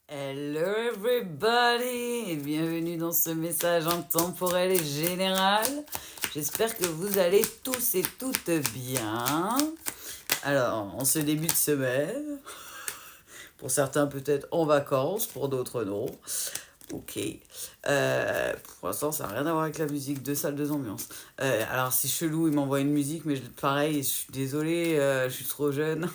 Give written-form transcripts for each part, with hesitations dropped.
Hello everybody et bienvenue dans ce message intemporel et général. J'espère que vous allez tous et toutes bien. Alors, en ce début de semaine, pour certains peut-être en vacances, pour d'autres non. Ok. Pour l'instant, ça n'a rien à voir avec la musique de salle de ambiance. Alors, c'est chelou, il m'envoie une musique, mais pareil, je suis désolée, je suis trop jeune.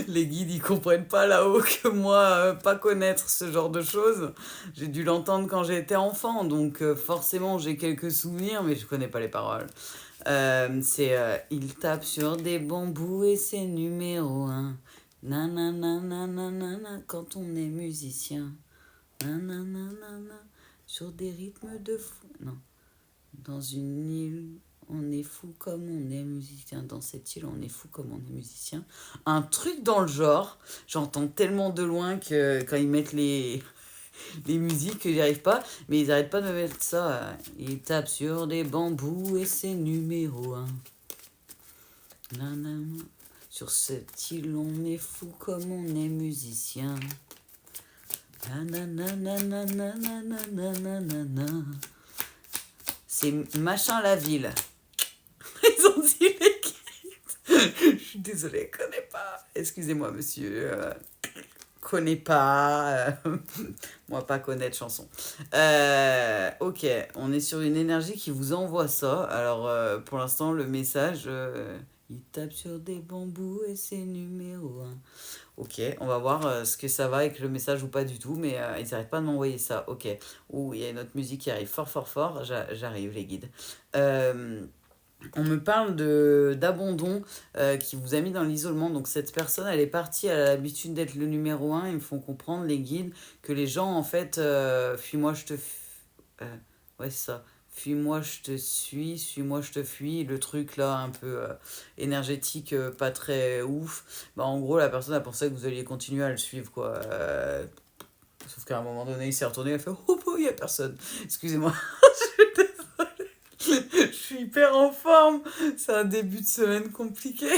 Les guides, ils comprennent pas là-haut que moi, pas connaître ce genre de choses. J'ai dû l'entendre quand j'étais enfant, donc forcément, j'ai quelques souvenirs, mais je connais pas les paroles. Il tape sur des bambous et c'est numéro un. Nanana, nanana, quand on est musicien. Nanana, sur des rythmes de fou. Non. Dans une île, on est fou comme on est musicien. Dans cette île, on est fou comme on est musicien. Un truc dans le genre. J'entends tellement de loin que quand ils mettent les musiques, que j'y arrive pas. Mais ils arrêtent pas de me mettre ça. Ils tapent sur des bambous et c'est numéro un. Nanana. Sur cette île, on est fou comme on est musicien. C'est machin la ville. Ils ont dit les guides. Je suis désolée, connais pas. Excusez-moi, monsieur. Connais pas. Moi, pas connaître chanson. Ok, on est sur une énergie qui vous envoie ça. Alors, pour l'instant, le message, il tape sur des bambous et c'est numéro un. Ok, on va voir ce que ça va avec le message ou pas du tout, mais ils n'arrêtent pas de m'envoyer ça. Ok. Ouh, il y a une autre musique qui arrive fort, fort, fort. J'arrive, les guides. On me parle d'abandon qui vous a mis dans l'isolement. Donc cette personne, elle est partie, elle a l'habitude d'être le numéro un. Ils me font comprendre, les guides, que les gens, en fait, fuis-moi, je te... ouais, c'est ça. Fuis-moi, je te suis-moi, je te fuis. Le truc là, un peu énergétique, pas très ouf. Bah, en gros, la personne a pensé que vous alliez continuer à le suivre, quoi. Sauf qu'à un moment donné, il s'est retourné, il a fait oh, il n'y a personne. Excusez-moi. Je suis hyper en forme. C'est un début de semaine compliqué.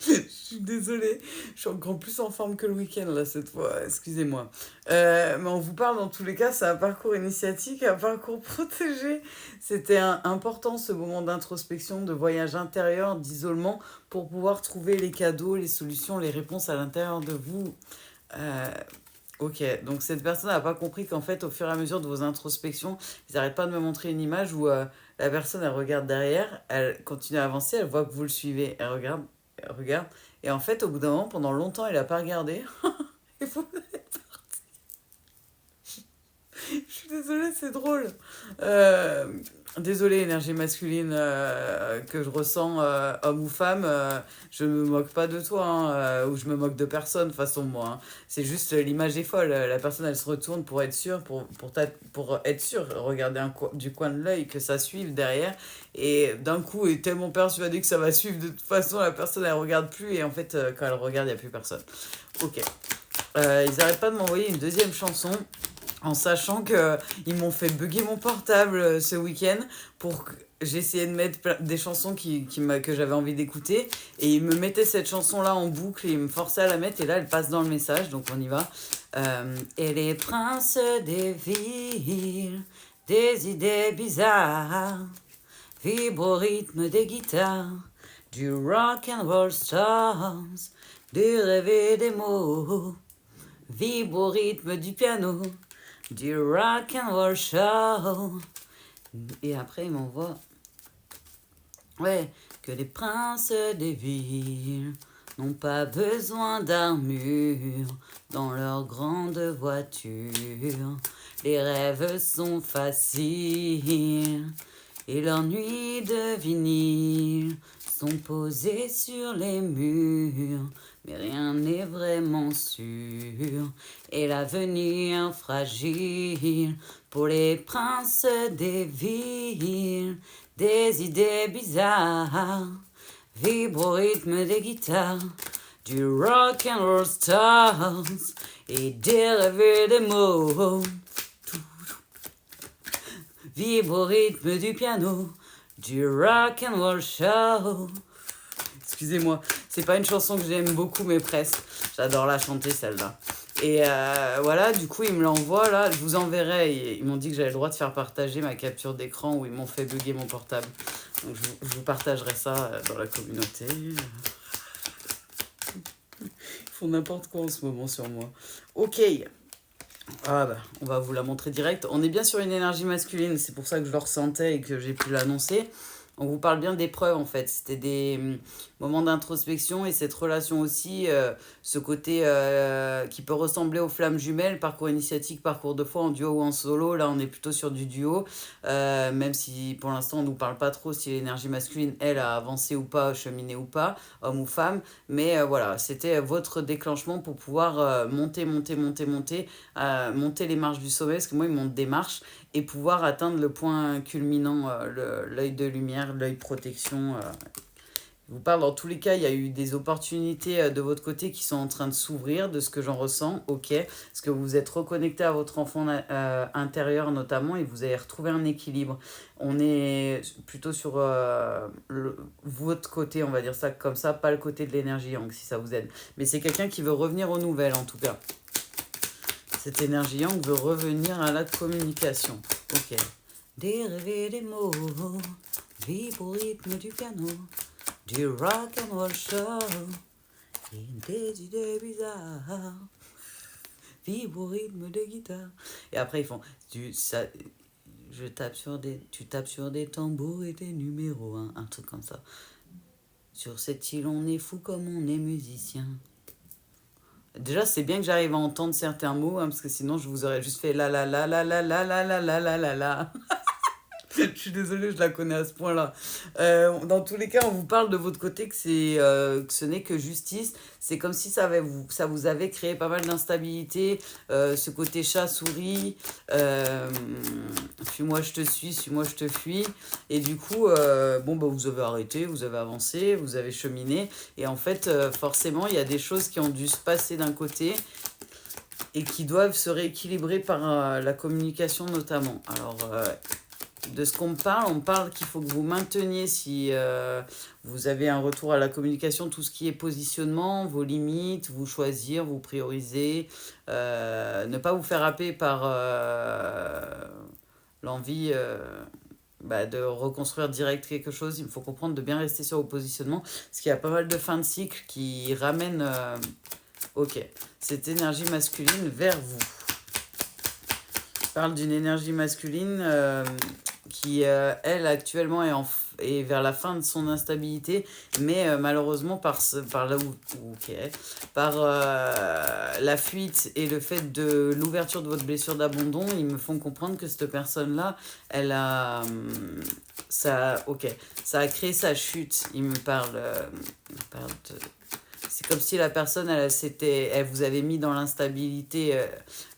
Je suis désolée. Je suis encore plus en forme que le week-end, là, cette fois. Excusez-moi. Mais on vous parle, dans tous les cas, c'est un parcours initiatique, un parcours protégé. C'était important, ce moment d'introspection, de voyage intérieur, d'isolement, pour pouvoir trouver les cadeaux, les solutions, les réponses à l'intérieur de vous. Ok, donc cette personne n'a pas compris qu'en fait, au fur et à mesure de vos introspections, ils n'arrêtent pas de me montrer une image où la personne, elle regarde derrière, elle continue à avancer, elle voit que vous le suivez, elle regarde, et en fait, au bout d'un moment, pendant longtemps, elle n'a pas regardé. Et vous... Je suis désolée, c'est drôle. Désolée, énergie masculine que je ressens, homme ou femme, je me moque pas de toi, hein, ou je me moque de personne, façon moi. Hein. C'est juste l'image est folle. La personne, elle se retourne pour être sûre, pour être sûre, regarder du coin de l'œil que ça suive derrière. Et d'un coup, est tellement persuadée que ça va suivre de toute façon, la personne, elle regarde plus. Et en fait, quand elle regarde, il n'y a plus personne. Ok. Ils n'arrêtent pas de m'envoyer une deuxième chanson en sachant qu'ils m'ont fait bugger mon portable ce week-end pour que j'essayais de mettre des chansons que j'avais envie d'écouter et ils me mettaient cette chanson-là en boucle et ils me forçaient à la mettre et là elle passe dans le message, donc on y va. Et les princes des villes, des idées bizarres, vibrent au rythme des guitares, du rock and roll stars, du rêve et des mots, vibre au rythme du piano, du rock and roll show. Et après, il m'envoie. Ouais, que les princes des villes n'ont pas besoin d'armure dans leur grande voiture. Les rêves sont faciles et leurs nuits de vinyle sont posées sur les murs. Mais rien n'est vraiment sûr, et l'avenir fragile pour les princes des villes, des idées bizarres, vibrent au rythme des guitares, du rock and roll stars, et des rêves et des mots, vibrent au rythme du piano, du rock and roll show. Excusez-moi, c'est pas une chanson que j'aime beaucoup, mais presque. J'adore la chanter, celle-là. Et voilà, du coup, ils me l'envoient là. Je vous enverrai. Ils m'ont dit que j'avais le droit de faire partager ma capture d'écran où ils m'ont fait bugger mon portable. Donc, je vous partagerai ça dans la communauté. Ils font n'importe quoi en ce moment sur moi. Ok. Ah bah, on va vous la montrer direct. On est bien sur une énergie masculine, c'est pour ça que je le ressentais et que j'ai pu l'annoncer. On vous parle bien d'épreuves en fait. C'était des moments d'introspection et cette relation aussi, ce côté qui peut ressembler aux flammes jumelles, parcours initiatique, parcours de foi en duo ou en solo. Là, on est plutôt sur du duo, même si pour l'instant on ne nous parle pas trop si l'énergie masculine, elle, a avancé ou pas, cheminé ou pas, homme ou femme. Mais voilà, c'était votre déclenchement pour pouvoir monter les marches du sommet, parce que moi, ils montent des marches, et pouvoir atteindre le point culminant, l'œil de lumière, l'œil protection. Je vous parle, dans tous les cas, il y a eu des opportunités de votre côté qui sont en train de s'ouvrir, de ce que j'en ressens, ok. Parce que vous vous êtes reconnecté à votre enfant intérieur notamment, et vous avez retrouvé un équilibre. On est plutôt sur votre côté, on va dire ça comme ça, pas le côté de l'énergie yang, si ça vous aide. Mais c'est quelqu'un qui veut revenir aux nouvelles, en tout cas. Cette énergie yang veut revenir à la communication. Ok. Des rêves et des mots, vibre au rythme du piano, du rock and roll show, et des idées bizarres, vibre au rythme des guitares. Et après ils font, tu tapes sur des tambours et des numéros, hein, un truc comme ça. Sur cette île on est fou comme on est musicien. Déjà, c'est bien que j'arrive à entendre certains mots, hein, parce que sinon, je vous aurais juste fait la la la la la la la la la la la la. Je suis désolée, je la connais à ce point-là. Dans tous les cas, on vous parle de votre côté que ce n'est que justice. C'est comme si ça vous avait créé pas mal d'instabilité. Ce côté chat-souris. Fuis-moi, je te suis, suis-moi, je te fuis. Et du coup, bon, bah, vous avez arrêté, vous avez avancé, vous avez cheminé. Et en fait, forcément, il y a des choses qui ont dû se passer d'un côté et qui doivent se rééquilibrer par la communication notamment. Alors, de ce qu'on on me parle qu'il faut que vous mainteniez, si vous avez un retour à la communication, tout ce qui est positionnement, vos limites, vous choisir, vous prioriser, ne pas vous faire happer par l'envie de reconstruire direct quelque chose. Il faut comprendre de bien rester sur vos positionnements, parce qu'il y a pas mal de fins de cycle qui ramènent cette énergie masculine vers vous. Je parle d'une énergie masculine qui, elle, actuellement est vers la fin de son instabilité, mais malheureusement, par la fuite et le fait de l'ouverture de votre blessure d'abandon, ils me font comprendre que cette personne-là, elle a... ça a créé sa chute. Il me parle de... C'est comme si la personne, elle vous avait mis dans l'instabilité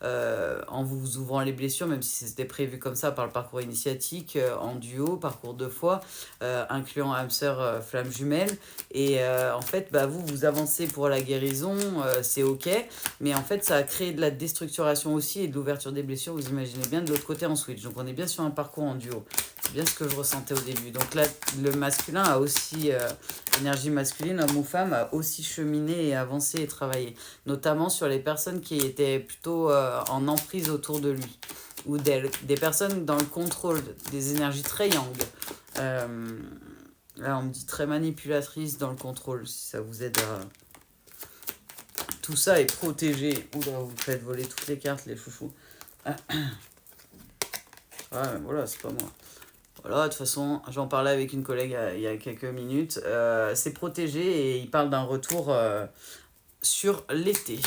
en vous ouvrant les blessures, même si c'était prévu comme ça par le parcours initiatique, en duo, parcours de foi, incluant âme sœur, flamme jumelle. Et en fait, vous avancez pour la guérison, c'est ok. Mais en fait, ça a créé de la déstructuration aussi et de l'ouverture des blessures, vous imaginez bien, de l'autre côté en switch. Donc on est bien sur un parcours en duo. C'est bien ce que je ressentais au début. Donc là, le masculin a aussi... l'énergie masculine, homme ou femme, a aussi cheminé et avancé et travaillé. Notamment sur les personnes qui étaient plutôt en emprise autour de lui. Ou d'elle. Des personnes dans le contrôle, des énergies très yang. Là, on me dit très manipulatrice dans le contrôle, si ça vous aide à... Tout ça est protégé. Oula, vous faites voler toutes les cartes, les chouchous. Voilà, c'est pas moi. Voilà, de toute façon, j'en parlais avec une collègue il y a quelques minutes. C'est protégé et il parle d'un retour sur l'été.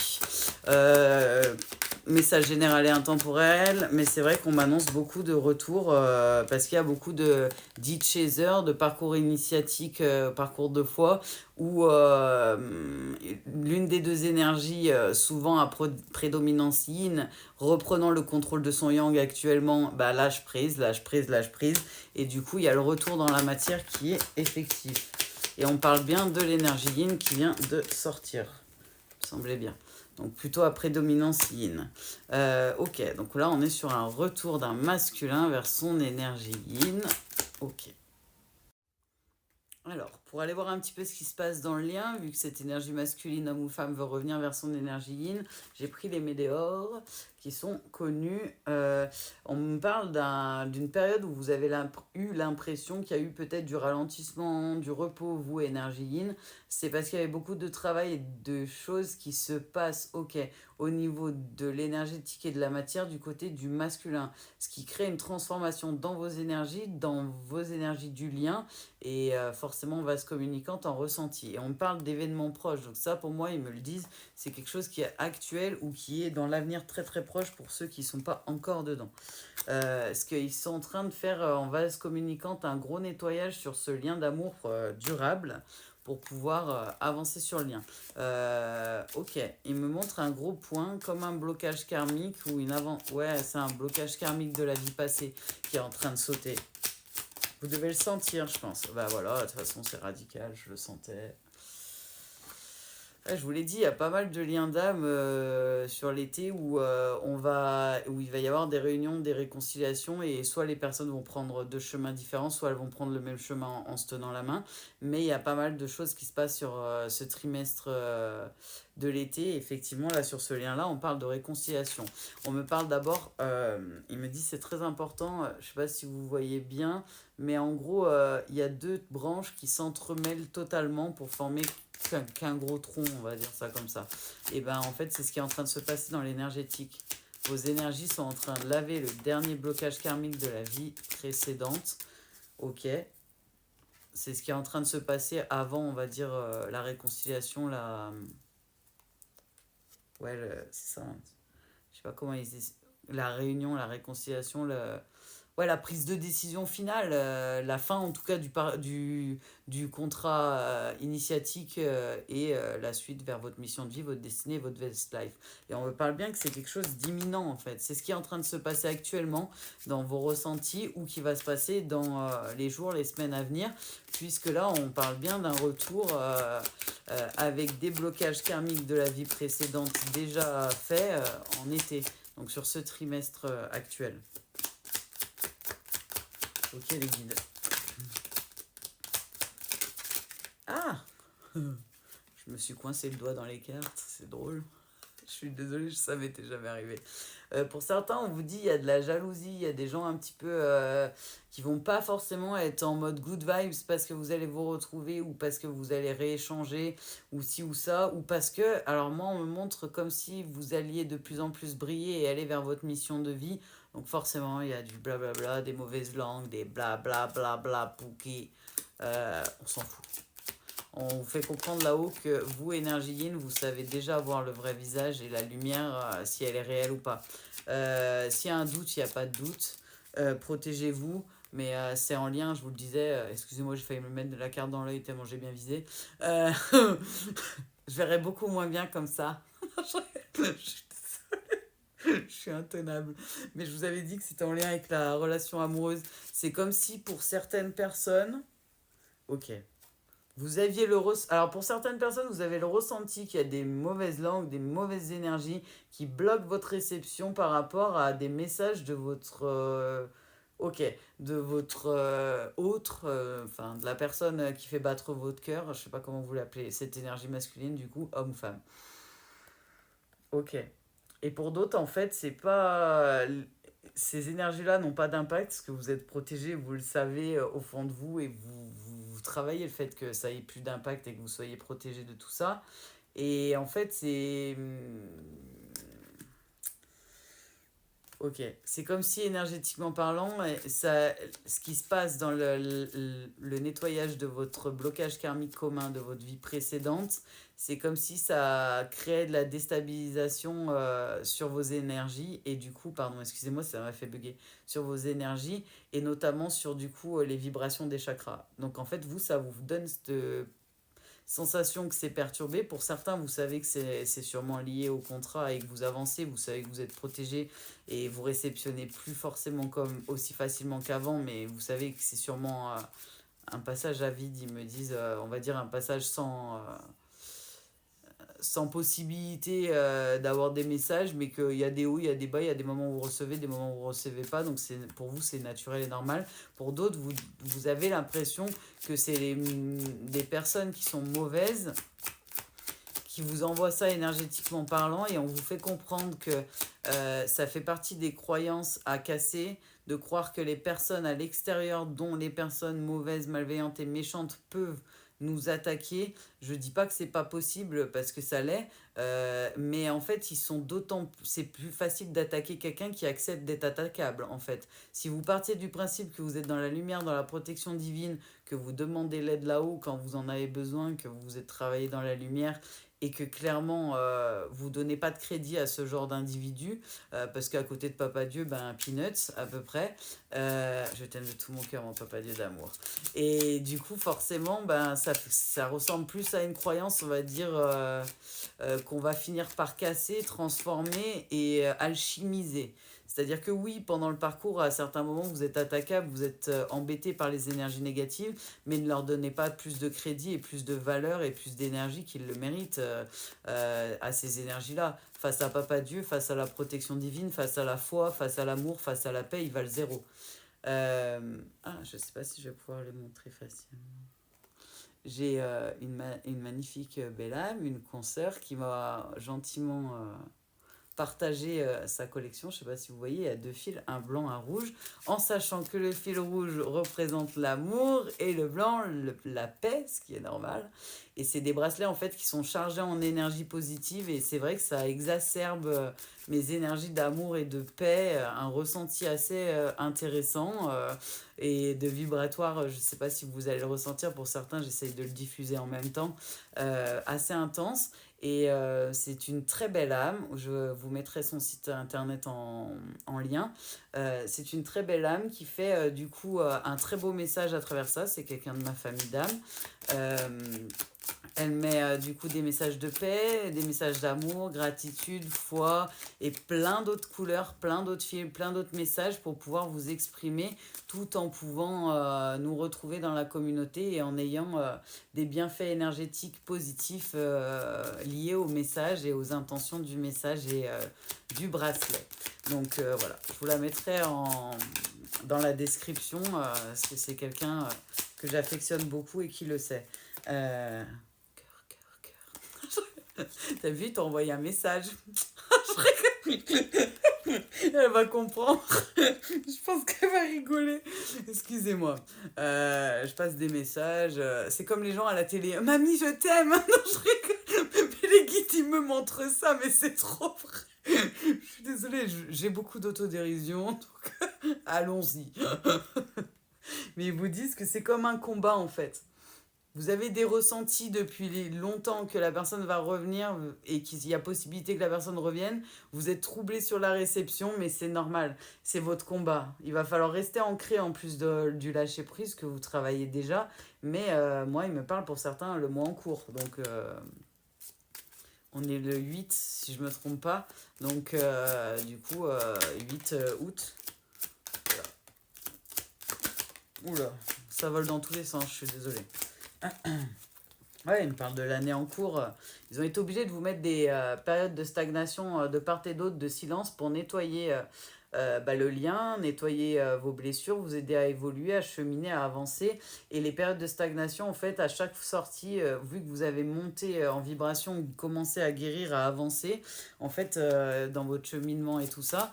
Message général et intemporel, mais c'est vrai qu'on m'annonce beaucoup de retours parce qu'il y a beaucoup de dits chasers, de parcours initiatiques, parcours de foi, où l'une des deux énergies, souvent à prédominance yin, reprenant le contrôle de son yang actuellement, lâche prise, lâche prise, lâche prise. Et du coup, il y a le retour dans la matière qui est effectif. Et on parle bien de l'énergie yin qui vient de sortir. Ça semblait bien. Donc plutôt à prédominance yin. Ok, donc là on est sur un retour d'un masculin vers son énergie yin. Ok. Alors, pour aller voir un petit peu ce qui se passe dans le lien, vu que cette énergie masculine, homme ou femme, veut revenir vers son énergie yin, j'ai pris les météores qui sont connus. On me parle d'une période où vous avez eu l'impression qu'il y a eu peut-être du ralentissement, du repos, vous, énergie yin. C'est parce qu'il y avait beaucoup de travail et de choses qui se passent, ok, au niveau de l'énergétique et de la matière du côté du masculin. Ce qui crée une transformation dans vos énergies du lien, et forcément, on va se communiquant en ressenti. Et on me parle d'événements proches. Donc ça, pour moi, ils me le disent, c'est quelque chose qui est actuel ou qui est dans l'avenir très très proche pour ceux qui ne sont pas encore dedans. Ce qu'ils sont en train de faire en vase communicante, un gros nettoyage sur ce lien d'amour durable pour pouvoir avancer sur le lien. Ok, il me montre un gros point comme un blocage karmique ou ouais, c'est un blocage karmique de la vie passée qui est en train de sauter. Vous devez le sentir, je pense. Bah voilà, de toute façon, c'est radical, je le sentais. Je vous l'ai dit, il y a pas mal de liens d'âme sur l'été où il va y avoir des réunions, des réconciliations, et soit les personnes vont prendre deux chemins différents, soit elles vont prendre le même chemin en se tenant la main. Mais il y a pas mal de choses qui se passent sur ce trimestre de l'été. Effectivement, là, sur ce lien-là, on parle de réconciliation. On me parle d'abord, il me dit c'est très important, je sais pas si vous voyez bien, mais en gros, il y a deux branches qui s'entremêlent totalement pour former qu'un gros tronc, on va dire ça comme ça. Et ben en fait, c'est ce qui est en train de se passer dans l'énergétique. Vos énergies sont en train de laver le dernier blocage karmique de la vie précédente. Ok. C'est ce qui est en train de se passer avant, on va dire, la réconciliation, ouais, c'est ça. Je sais pas comment ils disent. La réunion, la réconciliation, ouais, la prise de décision finale, la fin en tout cas du contrat initiatique et la suite vers votre mission de vie, votre destinée, votre best life. Et on me parle bien que c'est quelque chose d'imminent en fait. C'est ce qui est en train de se passer actuellement dans vos ressentis ou qui va se passer dans les jours, les semaines à venir, puisque là on parle bien d'un retour avec des blocages karmiques de la vie précédente déjà faits en été, donc sur ce trimestre actuel. Ok les guides. Ah je me suis coincé le doigt dans les cartes, c'est drôle. Je suis désolée, je savais que jamais arrivé. Pour certains, on vous dit il y a de la jalousie, il y a des gens un petit peu qui vont pas forcément être en mode good vibes parce que vous allez vous retrouver ou parce que vous allez rééchanger ou ci ou ça, ou parce que, alors moi on me montre comme si vous alliez de plus en plus briller et aller vers votre mission de vie. Donc forcément il y a du blablabla, des mauvaises langues, des blablabla pouki, on s'en fout. On vous fait comprendre là-haut que vous, énergie yin, vous savez déjà voir le vrai visage et la lumière, si elle est réelle ou pas. S'il y a un doute, il n'y a pas de doute. Protégez-vous, mais c'est en lien, je vous le disais. Excusez-moi, j'ai failli me mettre de la carte dans l'œil tellement j'ai bien visé. Je verrai beaucoup moins bien comme ça. Je suis intenable. Mais je vous avais dit que c'était en lien avec la relation amoureuse. C'est comme si pour certaines personnes... Ok. Vous aviez Alors pour certaines personnes, vous avez le ressenti qu'il y a des mauvaises langues, des mauvaises énergies qui bloquent votre réception par rapport à des messages de votre... de votre autre, enfin de la personne qui fait battre votre cœur, je sais pas comment vous l'appelez, cette énergie masculine du coup, homme ou femme. Ok. Et pour d'autres, en fait, c'est pas... Ces énergies-là n'ont pas d'impact parce que vous êtes protégé, vous le savez au fond de vous et vous travaillez le fait que ça ait plus d'impact et que vous soyez protégé de tout ça. Et en fait, c'est... Ok, c'est comme si énergétiquement parlant, ce qui se passe dans le nettoyage de votre blocage karmique commun de votre vie précédente, c'est comme si ça créait de la déstabilisation sur vos énergies et du coup, pardon, excusez-moi, ça m'a fait bugger, sur vos énergies et notamment sur du coup les vibrations des chakras. Donc en fait, vous, ça vous donne cette sensation que c'est perturbé. Pour certains, vous savez que c'est sûrement lié au contrat et que vous avancez, vous savez que vous êtes protégé et vous réceptionnez plus forcément comme aussi facilement qu'avant, mais vous savez que c'est sûrement un passage à vide, ils me disent, on va dire un passage sans possibilité d'avoir des messages, mais qu'il y a des hauts, il y a des bas, il y a des moments où vous recevez, des moments où vous ne recevez pas. Donc pour vous, c'est naturel et normal. Pour d'autres, vous avez l'impression que c'est des personnes qui sont mauvaises, qui vous envoient ça énergétiquement parlant, et on vous fait comprendre que ça fait partie des croyances à casser, de croire que les personnes à l'extérieur, dont les personnes mauvaises, malveillantes et méchantes, peuvent nous attaquer. Je dis pas que c'est pas possible, parce que ça l'est, mais en fait c'est plus facile d'attaquer quelqu'un qui accepte d'être attaquable. En fait, si vous partiez du principe que vous êtes dans la lumière, dans la protection divine, que vous demandez l'aide là-haut quand vous en avez besoin, que vous êtes travaillé dans la lumière, et que clairement vous donnez pas de crédit à ce genre d'individu, parce qu'à côté de Papa Dieu, ben peanuts à peu près. Je t'aime de tout mon cœur, mon Papa Dieu d'amour. Et du coup, forcément, ben ça ressemble plus à une croyance, on va dire, qu'on va finir par casser, transformer et alchimiser. C'est-à-dire que oui, pendant le parcours, à certains moments, vous êtes attaquable, vous êtes embêté par les énergies négatives, mais ne leur donnez pas plus de crédit et plus de valeur et plus d'énergie qu'ils le méritent à ces énergies-là. Face à Papa Dieu, face à la protection divine, face à la foi, face à l'amour, face à la paix, ils valent zéro. Je sais pas si je vais pouvoir les montrer facilement. J'ai une magnifique belle âme, une consoeur qui m'a gentiment partagé sa collection. Je ne sais pas si vous voyez, il y a 2 fils, un blanc, un rouge, en sachant que le fil rouge représente l'amour et le blanc, la paix, ce qui est normal. Et c'est des bracelets en fait qui sont chargés en énergie positive, et c'est vrai que ça exacerbe mes énergies d'amour et de paix, un ressenti assez intéressant et de vibratoire. Je ne sais pas si vous allez le ressentir, pour certains j'essaye de le diffuser en même temps, assez intense. Et c'est une très belle âme. Je vous mettrai son site internet en lien. C'est une très belle âme qui fait du coup un très beau message à travers ça. C'est quelqu'un de ma famille d'âme. Elle met du coup des messages de paix, des messages d'amour, gratitude, foi et plein d'autres couleurs, plein d'autres fils, plein d'autres messages pour pouvoir vous exprimer, tout en pouvant nous retrouver dans la communauté et en ayant des bienfaits énergétiques positifs liés au message et aux intentions du message et du bracelet. Donc voilà, je vous la mettrai dans la description, parce que c'est quelqu'un que j'affectionne beaucoup et qui le sait. Cœur. T'as vu, t'as envoyé un message. Elle va comprendre. Je pense qu'elle va rigoler. Excusez-moi. Je passe des messages. C'est comme les gens à la télé. Mamie, je t'aime. Non, je rigole. Mais les guides, ils me montrent ça, mais c'est trop vrai. Je suis désolée, j'ai beaucoup d'autodérision. Donc, allons-y. Mais ils vous disent que c'est comme un combat, en fait. Vous avez des ressentis depuis longtemps que la personne va revenir et qu'il y a possibilité que la personne revienne. Vous êtes troublé sur la réception, mais c'est normal. C'est votre combat. Il va falloir rester ancré en plus du lâcher-prise que vous travaillez déjà. Mais moi, il me parle pour certains le mois en cours. Donc, on est le 8, si je ne me trompe pas. Donc, du coup, 8 août. Voilà. Oula, ça vole dans tous les sens, je suis désolée. Ouais, il me parle de l'année en cours. Ils ont été obligés de vous mettre des périodes de stagnation de part et d'autre, de silence, pour nettoyer le lien, nettoyer vos blessures, vous aider à évoluer, à cheminer, à avancer. Et les périodes de stagnation, en fait, à chaque sortie, vu que vous avez monté en vibration, vous commencez à guérir, à avancer, en fait, dans votre cheminement et tout ça,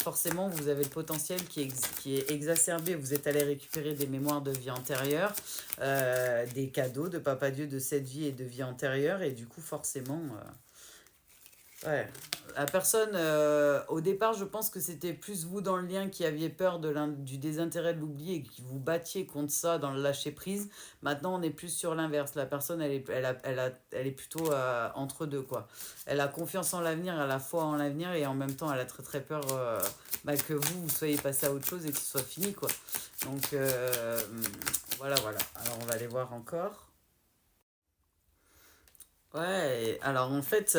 forcément, vous avez le potentiel qui est exacerbé. Vous êtes allé récupérer des mémoires de vie antérieure, des cadeaux de Papa Dieu de cette vie et de vie antérieure, et du coup, forcément... Ouais. La personne, au départ, je pense que c'était plus vous dans le lien qui aviez peur du désintérêt de l'oubli et qui vous battiez contre ça dans le lâcher-prise. Maintenant, on est plus sur l'inverse. La personne, elle est plutôt entre deux, quoi. Elle a confiance en l'avenir, elle a foi en l'avenir, et en même temps, elle a très très peur que vous soyez passé à autre chose et que ce soit fini, quoi. Donc, voilà. Alors, on va aller voir encore. Ouais, alors en fait,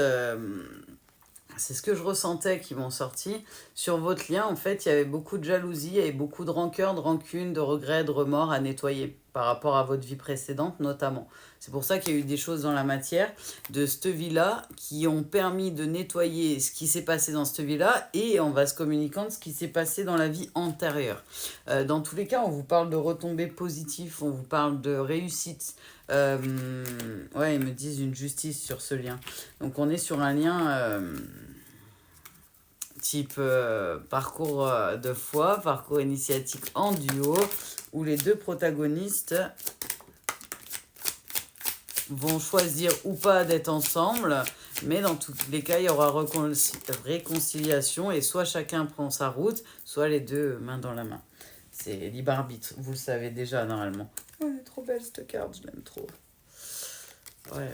c'est ce que je ressentais qui m'ont sorti. Sur votre lien, en fait, il y avait beaucoup de jalousie et beaucoup de rancœur, de rancune, de regrets, de remords à nettoyer par rapport à votre vie précédente notamment. C'est pour ça qu'il y a eu des choses dans la matière de cette vie-là qui ont permis de nettoyer ce qui s'est passé dans cette vie-là et on va se communiquant de ce qui s'est passé dans la vie antérieure. Dans tous les cas, on vous parle de retombées positives, on vous parle de réussite. Ouais, ils me disent une justice sur ce lien. Donc on est sur un lien type parcours de foi, parcours initiatique en duo, où les deux protagonistes vont choisir ou pas d'être ensemble, mais dans tous les cas, il y aura réconciliation et soit chacun prend sa route, soit les deux main dans la main. C'est libre arbitre, vous le savez déjà normalement. Oh, elle est trop belle cette carte, je l'aime trop. Ouais.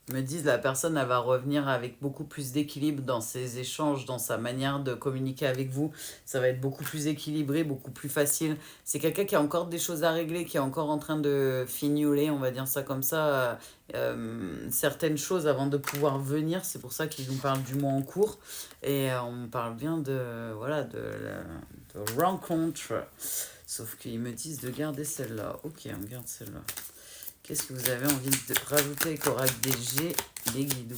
Ils me disent la personne elle va revenir avec beaucoup plus d'équilibre dans ses échanges, dans sa manière de communiquer avec vous. Ça va être beaucoup plus équilibré, beaucoup plus facile. C'est quelqu'un qui a encore des choses à régler, qui est encore en train de fignoler, on va dire ça comme ça, certaines choses avant de pouvoir venir. C'est pour ça qu'ils nous parlent du mois en cours. Et on parle bien de, voilà, de rencontre. Sauf qu'ils me disent de garder celle-là. Ok, on garde celle-là. Qu'est-ce que vous avez envie de rajouter avec Oracle des G, les guidoux?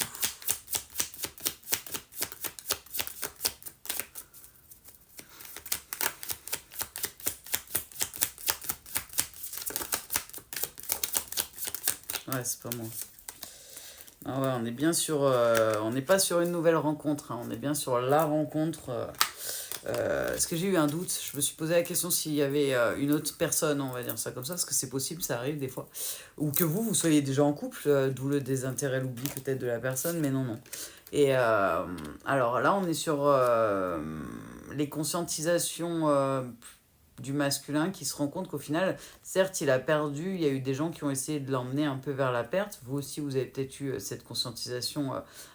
Ouais, c'est pas moi. Ah ouais, on est bien sur... on n'est pas sur une nouvelle rencontre, hein, on est bien sur la rencontre... Est-ce que j'ai eu un doute? Je me suis posé la question s'il y avait une autre personne, on va dire ça comme ça, parce que c'est possible, ça arrive des fois. Ou que vous soyez déjà en couple, d'où le désintérêt, l'oubli peut-être de la personne, mais non, non. Et alors là, on est sur les conscientisations du masculin qui se rend compte qu'au final, certes, il a perdu, il y a eu des gens qui ont essayé de l'emmener un peu vers la perte. Vous aussi, vous avez peut-être eu cette conscientisation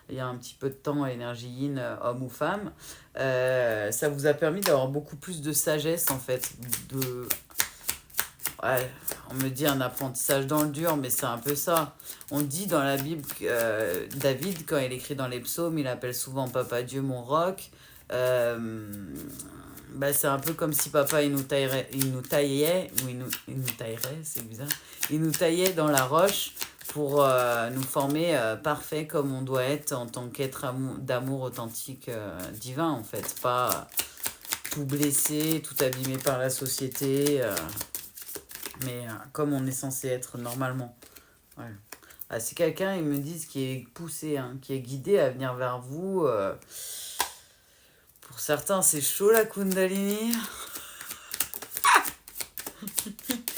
il y a un petit peu de temps, énergie yin, homme ou femme. Ça vous a permis d'avoir beaucoup plus de sagesse, en fait. Ouais, on me dit un apprentissage dans le dur, mais c'est un peu ça. On dit dans la Bible que David, quand il écrit dans les psaumes, il appelle souvent Papa Dieu mon roc. Bah, c'est un peu comme si papa il nous taillait, ou il nous taillerait, c'est bizarre. Il nous taillait dans la roche pour nous former parfait comme on doit être en tant qu'être d'amour authentique divin en fait. Pas tout blessé, tout abîmé par la société, mais comme on est censé être normalement. Ouais. Ah, c'est quelqu'un, ils me disent, qui est poussé, hein, qui est guidé à venir vers vous. Pour certains, c'est chaud la Kundalini.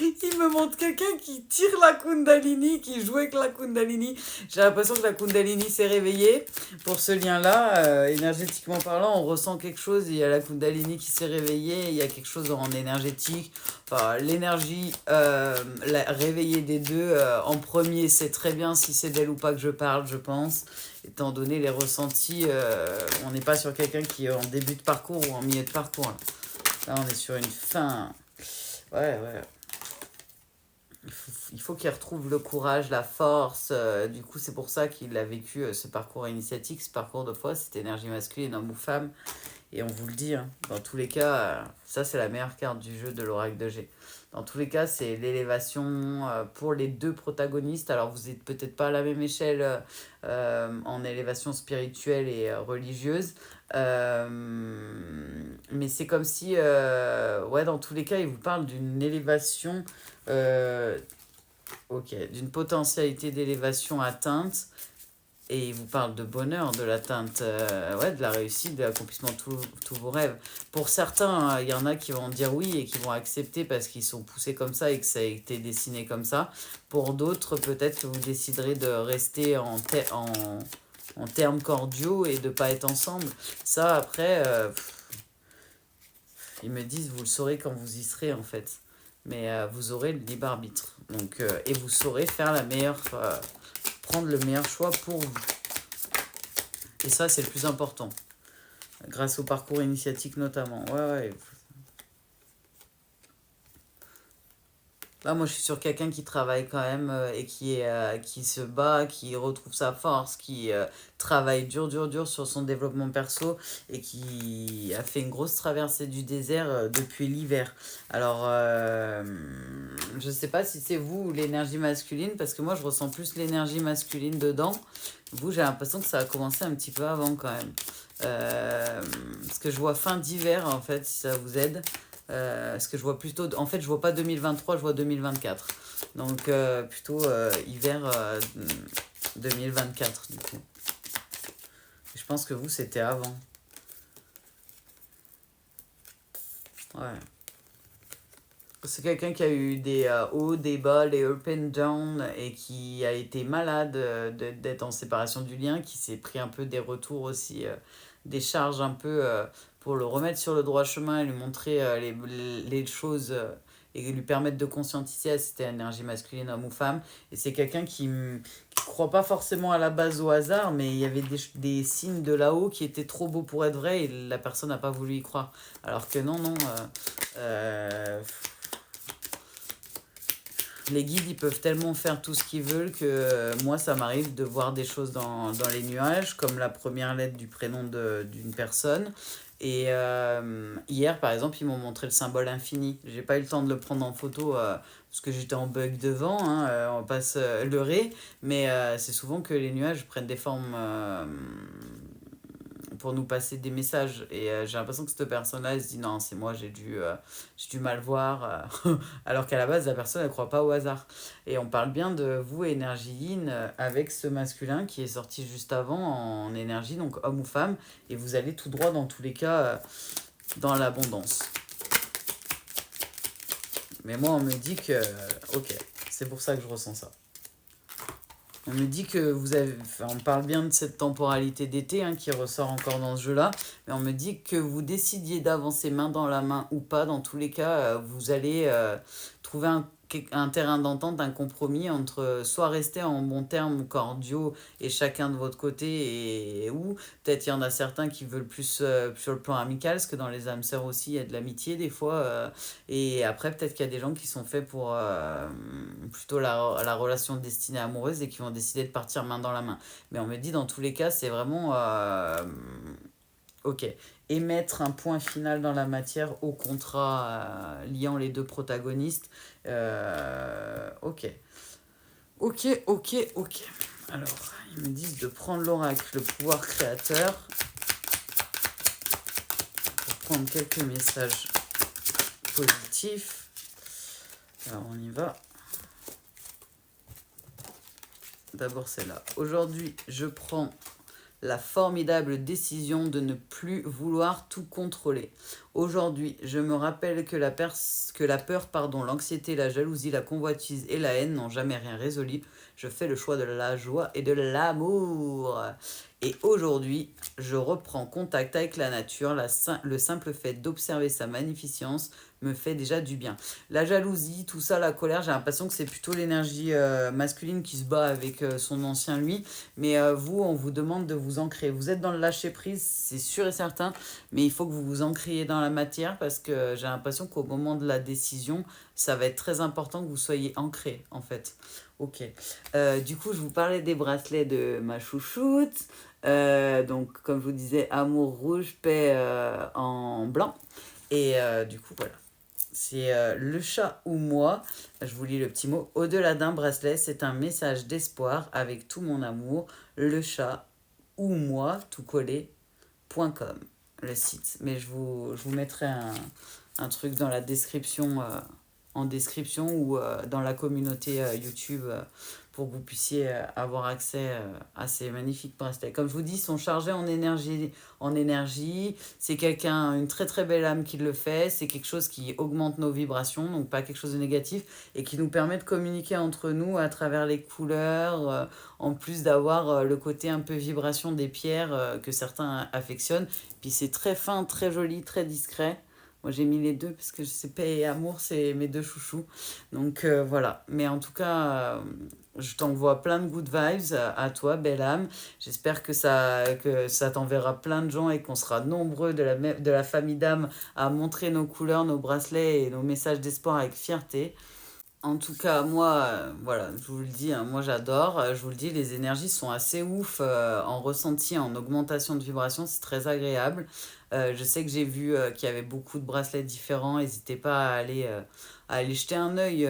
Il me montre quelqu'un qui tire la Kundalini, qui joue avec la Kundalini. J'ai l'impression que la Kundalini s'est réveillée. Pour ce lien-là, énergétiquement parlant, on ressent quelque chose. Il y a la Kundalini qui s'est réveillée. Il y a quelque chose en énergétique. Enfin, l'énergie réveillée des deux en premier, c'est très bien si c'est d'elle ou pas que je parle, je pense. Étant donné les ressentis, on n'est pas sur quelqu'un qui est en début de parcours ou en milieu de parcours. Là, on est sur une fin. Ouais, ouais. Il faut qu'il retrouve le courage, la force. Du coup, c'est pour ça qu'il a vécu ce parcours initiatique, ce parcours de foi, cette énergie masculine, homme ou femme. Et on vous le dit, hein, dans tous les cas, ça c'est la meilleure carte du jeu de l'oracle de G. Dans tous les cas, c'est l'élévation pour les deux protagonistes. Alors, vous n'êtes peut-être pas à la même échelle en élévation spirituelle et religieuse. Mais c'est comme si, ouais, dans tous les cas, il vous parle d'une élévation, ok, d'une potentialité d'élévation atteinte. Et il vous parle de bonheur, de l'atteinte, ouais, de la réussite, de l'accomplissement de tous vos rêves. Pour certains, il y en a qui vont dire oui et qui vont accepter parce qu'ils sont poussés comme ça et que ça a été dessiné comme ça. Pour d'autres, peut-être que vous déciderez de rester en termes cordiaux et de ne pas être ensemble. Ça, après, ils me disent, vous le saurez quand vous y serez, en fait. Mais vous aurez le libre arbitre. Donc, et vous saurez faire prendre le meilleur choix pour vous. Et ça, c'est le plus important. Grâce au parcours initiatique notamment. Ouais, ouais. Là, moi, je suis sur quelqu'un qui travaille quand même et qui se bat, qui retrouve sa force, qui travaille dur, dur, dur sur son développement perso et qui a fait une grosse traversée du désert depuis l'hiver. Alors, je sais pas si c'est vous ou l'énergie masculine, parce que moi, je ressens plus l'énergie masculine dedans. Vous, j'ai l'impression que ça a commencé un petit peu avant quand même. Parce que je vois fin d'hiver, en fait, si ça vous aide. Parce que je vois plutôt... En fait, je vois pas 2023, je vois 2024. Donc, plutôt hiver 2024, du coup. Je pense que vous, c'était avant. Ouais. C'est quelqu'un qui a eu des hauts, des bas, les up and down, et qui a été malade d'être en séparation du lien, qui s'est pris un peu des retours aussi, des charges un peu pour le remettre sur le droit chemin et lui montrer les choses et lui permettre de conscientiser à cette énergie masculine, homme ou femme. Et c'est quelqu'un qui ne croit pas forcément à la base au hasard, mais il y avait des signes de là-haut qui étaient trop beaux pour être vrais et la personne n'a pas voulu y croire. Alors que non, non. Les guides, ils peuvent tellement faire tout ce qu'ils veulent que moi, ça m'arrive de voir des choses dans les nuages, comme la première lettre du prénom d'une personne. Et hier, par exemple, ils m'ont montré le symbole infini. J'ai pas eu le temps de le prendre en photo parce que j'étais en bug devant, hein, on va pas se leurrer. Mais c'est souvent que les nuages prennent des formes pour nous passer des messages. Et j'ai l'impression que cette personne-là, elle se dit non, c'est moi, j'ai dû mal voir. Alors qu'à la base, la personne, elle croit pas au hasard. Et on parle bien de vous, énergie yin, avec ce masculin qui est sorti juste avant en énergie, donc homme ou femme. Et vous allez tout droit, dans tous les cas, dans l'abondance. Mais moi, on me dit que, ok, c'est pour ça que je ressens ça. On me dit que vous avez. Enfin, on parle bien de cette temporalité d'été hein, qui ressort encore dans ce jeu-là, mais on me dit que vous décidiez d'avancer main dans la main ou pas, dans tous les cas, vous allez trouver un terrain d'entente, un compromis entre soit rester en bons termes cordiaux et chacun de votre côté, et ou peut-être il y en a certains qui veulent plus sur le plan amical, parce que dans les âmes sœurs aussi, il y a de l'amitié des fois. Et après, peut-être qu'il y a des gens qui sont faits pour plutôt la relation destinée amoureuse et qui vont décider de partir main dans la main. Mais on me dit, dans tous les cas, c'est vraiment... ok. Et mettre un point final dans la matière au contrat liant les deux protagonistes. Ok. Ok, ok, ok. Alors, ils me disent de prendre l'oracle, le pouvoir créateur, pour prendre quelques messages positifs. Alors, on y va. D'abord celle-là. Aujourd'hui, je prends la formidable décision de ne plus vouloir tout contrôler. Aujourd'hui, je me rappelle que la peur, l'anxiété, la jalousie, la convoitise et la haine n'ont jamais rien résolu. Je fais le choix de la joie et de l'amour. Et aujourd'hui, je reprends contact avec la nature. Le simple fait d'observer sa magnificence me fait déjà du bien. La jalousie, tout ça, la colère, j'ai l'impression que c'est plutôt l'énergie masculine qui se bat avec son ancien lui. Mais vous, on vous demande de vous ancrer. Vous êtes dans le lâcher-prise, c'est sûr et certain, mais il faut que vous vous ancriez dans la matière parce que j'ai l'impression qu'au moment de la décision, ça va être très important que vous soyez ancré, en fait. Ok. Du coup, je vous parlais des bracelets de ma chouchoute. Donc, comme je vous disais, amour rouge, paix en blanc. Et du coup, voilà. C'est le chat ou moi. Je vous lis le petit mot. Au-delà d'un bracelet, c'est un message d'espoir avec tout mon amour. Le chat ou moi, tout collé.com, le site. Mais je vous mettrai un truc dans la description, en description ou dans la communauté YouTube pour que vous puissiez avoir accès à ces magnifiques bracelets. Comme je vous dis, ils sont chargés en énergie. C'est quelqu'un, une très très belle âme qui le fait. C'est quelque chose qui augmente nos vibrations, donc pas quelque chose de négatif, et qui nous permet de communiquer entre nous à travers les couleurs, en plus d'avoir le côté un peu vibration des pierres que certains affectionnent. Puis c'est très fin, très joli, très discret. Moi, j'ai mis les deux parce que je sais, paix et amour, c'est mes deux chouchous. Donc voilà. Mais en tout cas, je t'envoie plein de good vibes à toi, belle âme. J'espère que ça t'enverra plein de gens et qu'on sera nombreux de la famille d'âmes à montrer nos couleurs, nos bracelets et nos messages d'espoir avec fierté. En tout cas, moi, voilà, je vous le dis, hein, moi j'adore. Je vous le dis, les énergies sont assez ouf en ressenti, en augmentation de vibration, c'est très agréable. Je sais que j'ai vu qu'il y avait beaucoup de bracelets différents. N'hésitez pas à aller jeter un œil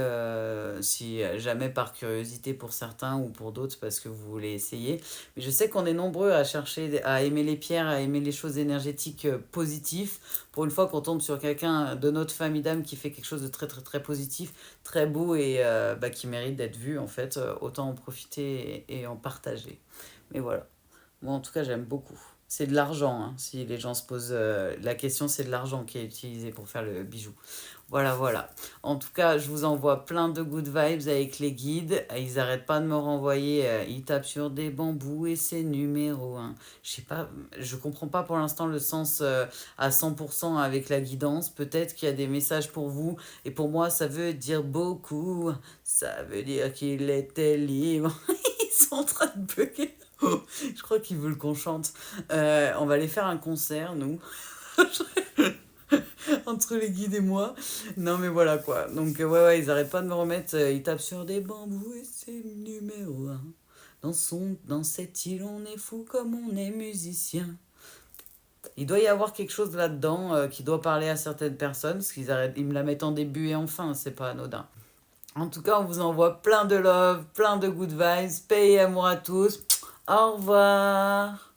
si jamais par curiosité pour certains ou pour d'autres parce que vous voulez essayer. Mais je sais qu'on est nombreux à chercher, à aimer les pierres, à aimer les choses énergétiques positives. Pour une fois qu'on tombe sur quelqu'un de notre famille d'âme qui fait quelque chose de très très très positif, très beau et bah, qui mérite d'être vu en fait, autant en profiter et en partager. Mais voilà, moi en tout cas j'aime beaucoup. C'est de l'argent, hein. Si les gens se posent la question, c'est de l'argent qui est utilisé pour faire le bijou. Voilà, voilà. En tout cas, je vous envoie plein de good vibes avec les guides. Ils arrêtent pas de me renvoyer. Ils tapent sur des bambous et c'est numéro un. Je sais pas, je comprends pas pour l'instant le sens à 100% avec la guidance. Peut-être qu'il y a des messages pour vous. Et pour moi, ça veut dire beaucoup. Ça veut dire qu'il était libre. Ils sont en train de bugger. Je crois qu'ils veulent qu'on chante. On va aller faire un concert, nous. Entre les guides et moi. Non, mais voilà quoi. Donc, ouais, ils arrêtent pas de me remettre. Ils tapent sur des bambous et c'est numéro un. Dans cette île, on est fou comme on est musicien. Il doit y avoir quelque chose là-dedans qui doit parler à certaines personnes, parce ils me la mettent en début et en fin, c'est pas anodin. En tout cas, on vous envoie plein de love, plein de good vibes, paix et amour à tous. Au revoir.